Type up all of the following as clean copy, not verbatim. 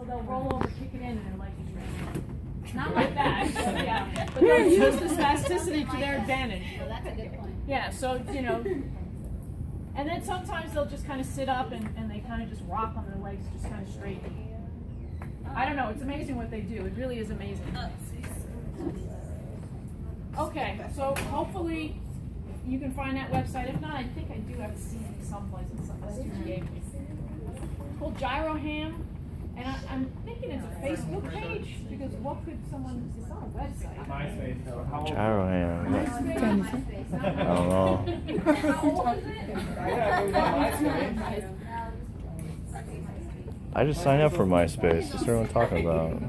so they'll roll over, kick it in, and their legs are straight. Not like that, yeah. But they'll use the spasticity to their advantage. Well, that's a good point. Yeah, so, you know, and then sometimes they'll just kind of sit up and they kind of just rock on their legs just kind of straight. I don't know, it's amazing what they do. It really is amazing. Okay, so hopefully you can find that website. If not, I think I do have a CD someplace that student gave me. It's called Rehab. And I'm thinking it's a Facebook page, because what could someone, it's not a website. MySpace. Gyro hand. MySpace? I don't know. How old is it? I just signed up for MySpace. What's everyone talking about?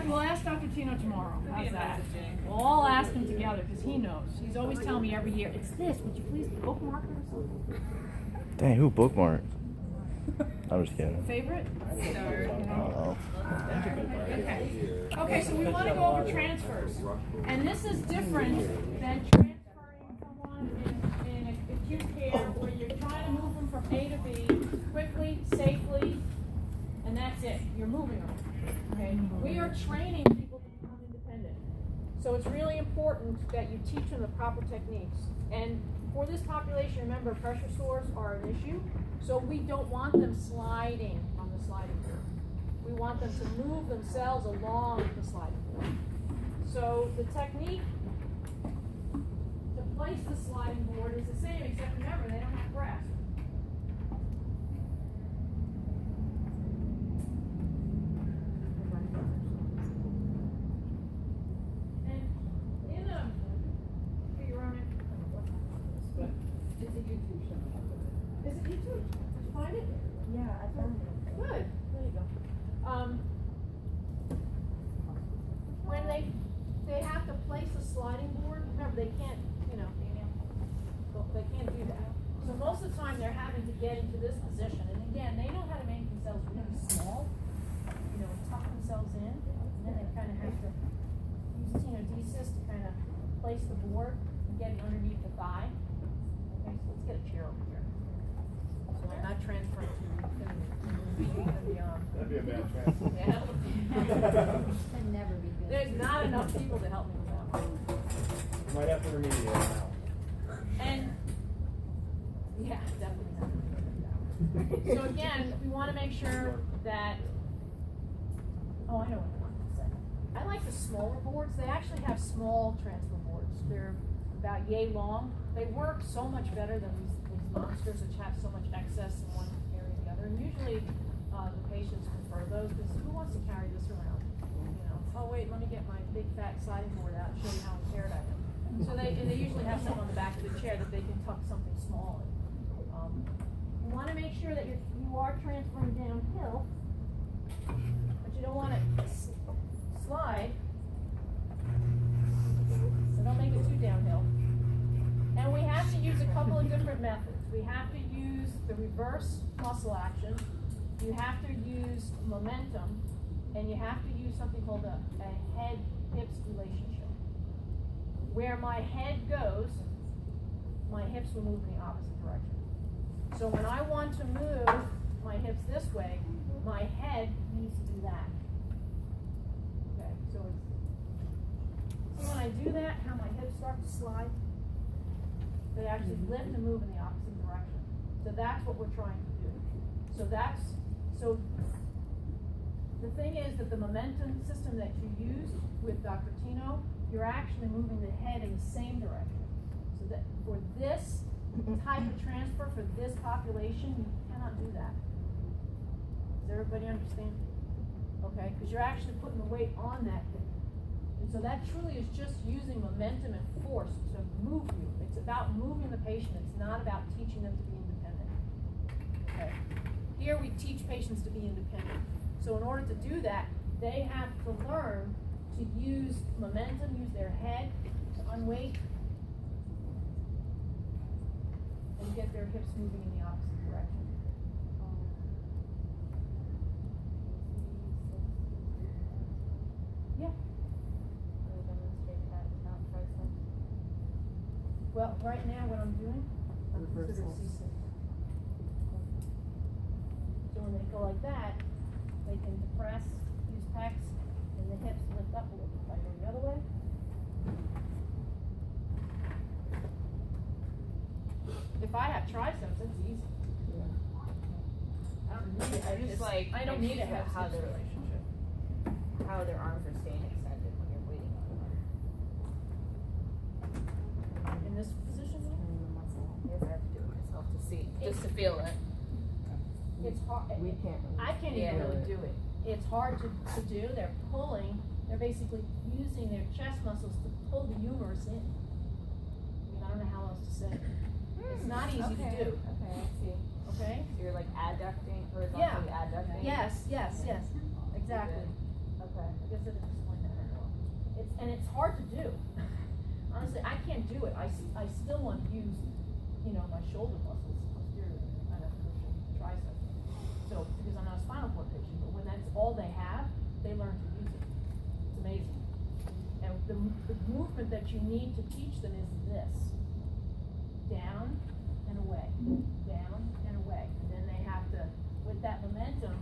We'll ask Dr. Tino tomorrow. How's that? We'll all ask him together, because he knows. He's always telling me every year, it's this, would you please bookmark it or something? Dang, who bookmarked? I'm just kidding. Favorite? Oh. Okay, so we want to go over transfers. And this is different than transferring someone in acute care where you're trying to move them from A to B quickly, safely, and that's it. You're moving them. Okay? We are training people to become independent. So it's really important that you teach them the proper techniques. And for this population, remember, pressure sores are an issue. So we don't want them sliding on the sliding board. We want them to move themselves along the sliding board. So the technique to place the sliding board is the same, except remember, they don't have grasp. And in a, okay, you're on it. It's a YouTube channel. Is it YouTube? Did you find it? Yeah, I found it. Good. There you go. When they have to place a sliding board, remember they can't, you know, they can't do that. So most of the time they're having to get into this position, and again, they know how to make themselves really small, you know, tuck themselves in, and then they kind of have to use tenodesis to kind of place the board and get it underneath the thigh. Okay, so let's get a chair over here. So I'm not transferring to infinity and beyond. That'd be a bad transfer. Yeah. Can never be good. There's not enough people to help me with that one. You might have to remediate now. And, yeah, definitely not. So again, we want to make sure that, oh, I know what I want to say. I like the smaller boards. They actually have small transfer boards. They're about yay long. They work so much better than these monsters which have so much excess in one area or the other. And usually the patients prefer those, because who wants to carry this around? You know, oh wait, let me get my big fat sliding board out and show you how impaired I am. So they usually have something on the back of the chair that they can tuck something small in. You want to make sure that you are transferring downhill, but you don't want to slide. So don't make it too downhill. And we have to use a couple of different methods. We have to use the reverse muscle action. You have to use momentum, and you have to use something called a head-hips relationship. Where my head goes, my hips will move in the opposite direction. So when I want to move my hips this way, my head needs to do that. Okay, so it's, see when I do that, how my hips start to slide? They actually lift and move in the opposite direction. So that's what we're trying to do. So the thing is that the momentum system that you use with Dr. Tino, you're actually moving the head in the same direction. So that for this type of transfer, for this population, you cannot do that. Does everybody understand? Okay, because you're actually putting the weight on that hip. And so that truly is just using momentum and force to move you. It's about moving the patient. It's not about teaching them to be independent. Okay. Here we teach patients to be independent. So in order to do that, they have to learn to use momentum, use their head to unweight, and get their hips moving in the opposite direction. Yeah. Well, right now what I'm doing, I'm considered C6. So when they go go like that, they can depress, use pecs, and the hips lift up a little bit. If I go the other way. If I have triceps, it's easy. I don't need it. I just like I don't need a how hips their relationship. how their arms are staying extended when you're waiting on them. In this position, Yes, I have to do it myself to see, just to feel it. it's hard. We can't. I can't Yeah. even really do it. It's hard to do. They're pulling. They're basically using their chest muscles to pull the humerus in. I mean, I don't know how else to say it. It's not easy to do. Okay, I see. Okay? So you're like adducting, horizontally adducting? Yes. Exactly. Okay. I guess I didn't explain that very well. It's hard to do. Honestly, I can't do it. I still want to use, my shoulder muscles posterior, kind of push the tricep. So, because I'm not a spinal cord patient, but when that's all they have, they learn to use it. It's amazing. And the movement that you need to teach them is this. Down and away, down and away. And then they have to, with that momentum,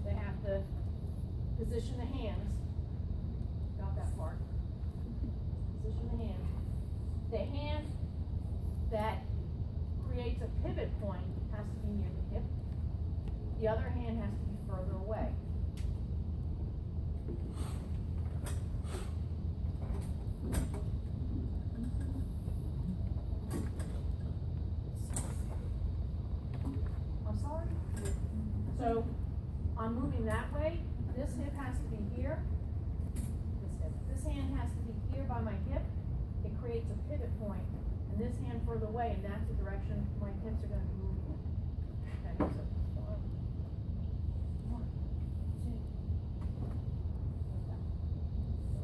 they have to position the hands. Got that part. Position the hands. The hand that creates a pivot point has to be near the hip. The other hand has to be further away. I'm sorry? So, I'm moving that way. This hip has to be here. This hand has to be here by my hip. It creates a pivot point, and this hand further away, and that's the direction my hips are gonna be moving in. Okay, so, 1, 2,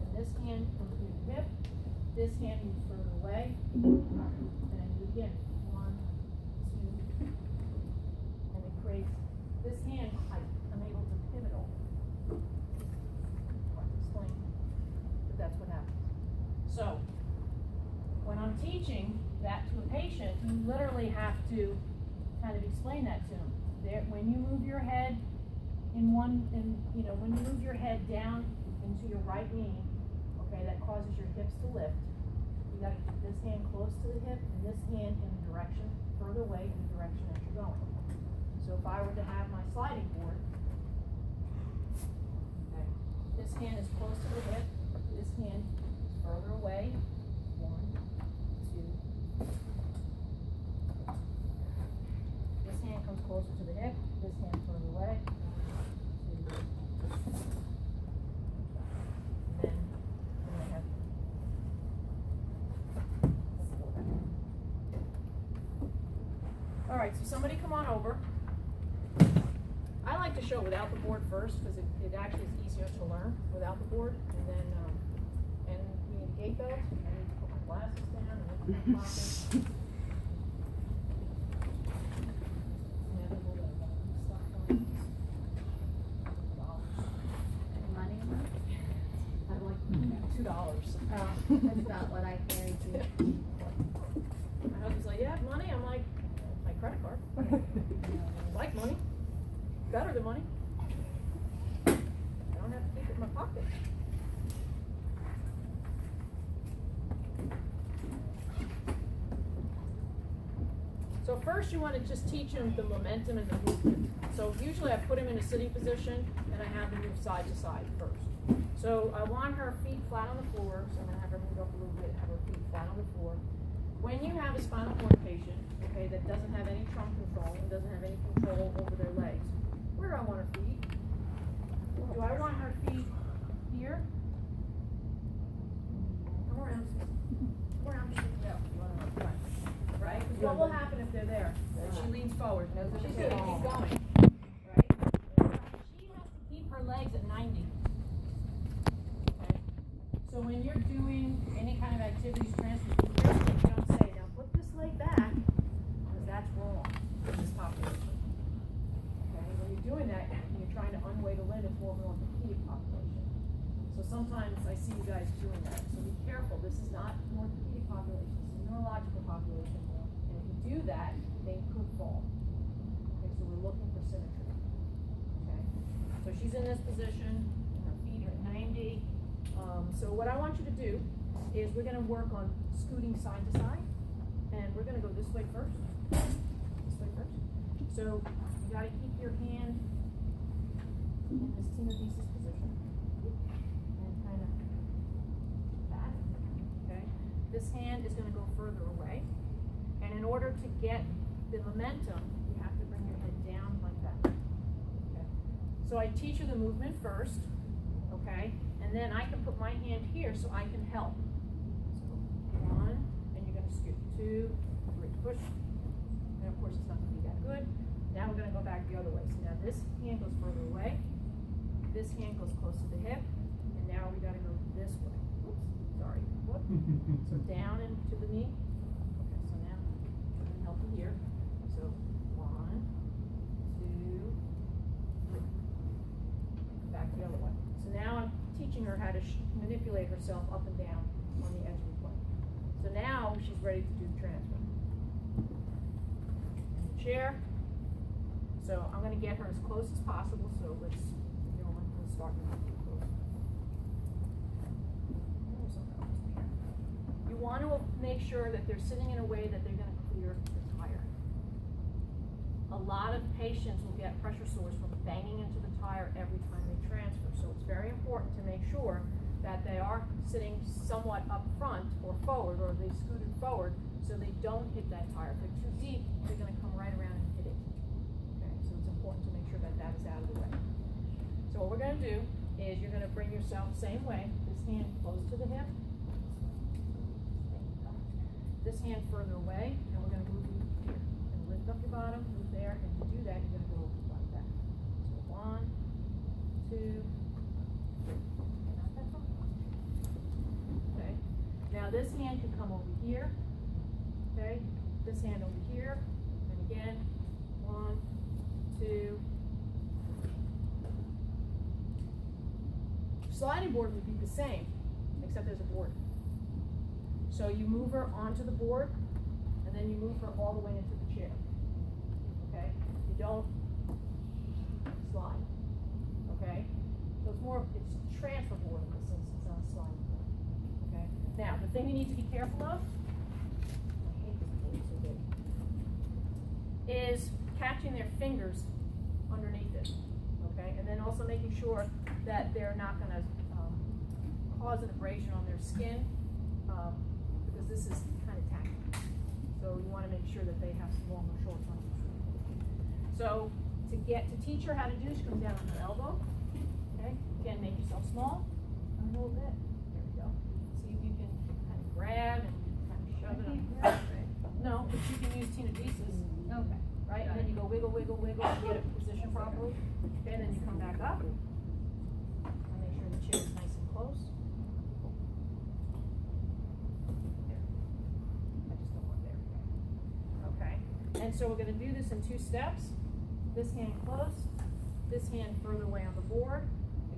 and this hand comes through the hip, this hand moves further away, and I do again, 1, 2, and it creates, this hand, I'm able to pivot over. Hard to explain, but that's what happens. So, when I'm teaching that to a patient, you literally have to kind of explain that to them. When you move your head when you move your head down into your right knee, okay, that causes your hips to lift. You gotta keep this hand close to the hip and this hand in the direction, further away in the direction that you're going. So if I were to have my sliding board, okay, this hand is close to the hip, this hand is further away. 1, 2. This hand comes closer to the hip, this hand further away. 1, 2. And then I have. All right, so somebody come on over. I like to show without the board first because it actually is easier to learn without the board, and then and we need a gate belt. I need to put my glasses down and look in my pocket. Money? I'd like $2. Oh, that's not what I carry too. My husband's like, "Yeah, money." I'm like, "My credit card." Like money, better than money. I don't have to keep it in my pocket. So first you want to just teach them the momentum and the movement. So usually I put them in a sitting position and I have them move side to side first. So I want her feet flat on the floor, so I'm going to have her move up a little bit, have her feet flat on the floor. When you have a spinal cord patient, okay, that doesn't have any trunk control and doesn't have any control over their legs, where do I want her feet? Do I want her feet here? Come around. Come around. No. Right? 'Cause what will happen if they're there? She leans forward. She's gonna keep going. Right? She has to keep her legs at 90. Okay? So when you're doing any kind of activities, transfer, be careful that you don't say, now put this leg back, because that's wrong in this population. Okay? When you're doing that, you're trying to unweight a limb, it's more of an orthopedic population. So sometimes I see you guys doing that. So be careful. This is not an orthopedic population, it's a neurological population. And if you do that, they could fall. Okay, so we're looking for symmetry. she's in this position, her feet are at 90. So what I want you to do is we're gonna work on scooting side to side, and we're gonna go this way first. This way first. So you gotta keep your hand in this Tenodesis position. And kind of that, okay? This hand is gonna go further away. And in order to get the momentum, you have to bring your head down like that. Okay. So I teach you the movement first, okay? And then I can put my hand here so I can help. So 1, and you're gonna scoot. 2, 3, push. And of course it's not gonna be that good. Now we're gonna go back the other way. So now this hand goes further away. This hand goes close to the hip. And now we gotta go this way. Oops, sorry. Whoop. So down into the knee. Okay, so now I'm gonna help you here. So 1, 2, 3. Back the other way. So now I'm teaching her how to manipulate herself up and down on the edge of the plane. So now she's ready to do the transfer. In the chair. So I'm going to get her as close as possible. So let's start now. You want to make sure that they're sitting in a way that they're going to clear the tire. A lot of patients will get pressure sores from banging into the tire every time they transfer. So it's very important to make sure that they are sitting somewhat up front or forward, or they scooted forward so they don't hit that tire. If they're too deep, they're going to come right around and hit it. Okay, so it's important to make sure that that is out of the way. So what we're going to do is you're going to bring yourself same way, this hand close to the hip, this hand further away, and we're going to move you here. And lift up your bottom, move there, and to do that, you're going to go like that. So 1, 2, 3. Not that far. Okay. Now this hand can come over here. Okay. This hand over here. And again, 1, 2. Sliding board would be the same, except there's a board. So you move her onto the board, and then you move her all the way into the chair. Okay? You don't slide. Okay? So it's it's transfer board in this sense, it's not a sliding board. Okay? Now, the thing you need to be careful of, I hate this board, it's so big, is catching their fingers underneath it. Okay? And then also making sure that they're not going to cause an abrasion on their skin. Because this is kind of tacky. So you want to make sure that they have some longer shorts on. So to teach her how to do, she comes down on her elbow. Okay, again, make yourself small a little bit. There we go. See if you can kind of grab and kind of shove it up. No, but you can use Tenodesis. Okay. Right, and then you go wiggle, wiggle, wiggle, and get it positioned properly. Okay, and then you come back up. And make sure the chair is nice and close. And so we're going to do this in 2 steps. This hand close, this hand further away on the board.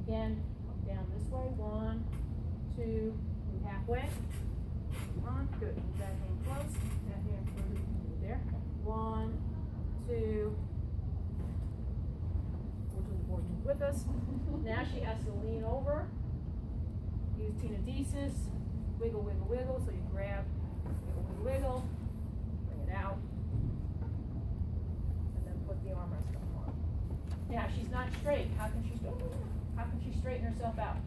Again, come down this way. 1, 2, move halfway. Come on, good. Move that hand close, that hand further there. 1, 2. Fortunately, the board moves with us. Now she has to lean over. Use Tenodesis. Wiggle, wiggle, wiggle. So you grab, wiggle, wiggle, wiggle. Bring it out. The arm rest on. Now she's not straight. How can she straighten herself out?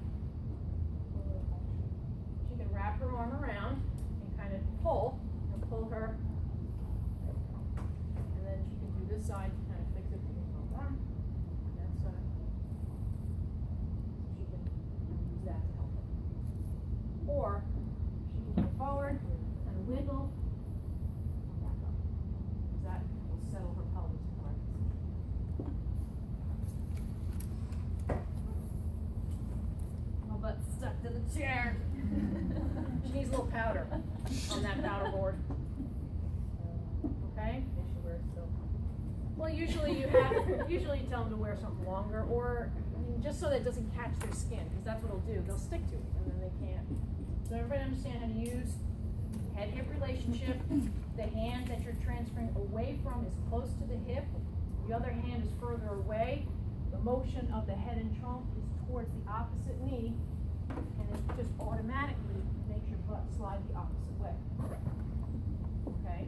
She can wrap her arm around and kind of pull her, and then she can do this side to kind of fix it with her arm. That side. She can use that to help her. Or she can go forward and wiggle. And back up. That will settle her pelvis. But stuck to the chair. She needs a little powder on that powder board. Okay? Well, usually you tell them to wear something longer, or just so that it doesn't catch their skin, because that's what it'll do. They'll stick to it, and then they can't. So everybody understand how to use head-hip relationship. The hand that you're transferring away from is close to the hip. The other hand is further away. The motion of the head and trunk is towards the opposite knee, and it just automatically makes your butt slide the opposite way. Okay?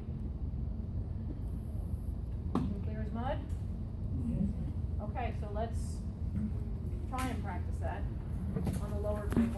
Clear as mud? Okay, so let's try and practice that on the lower table.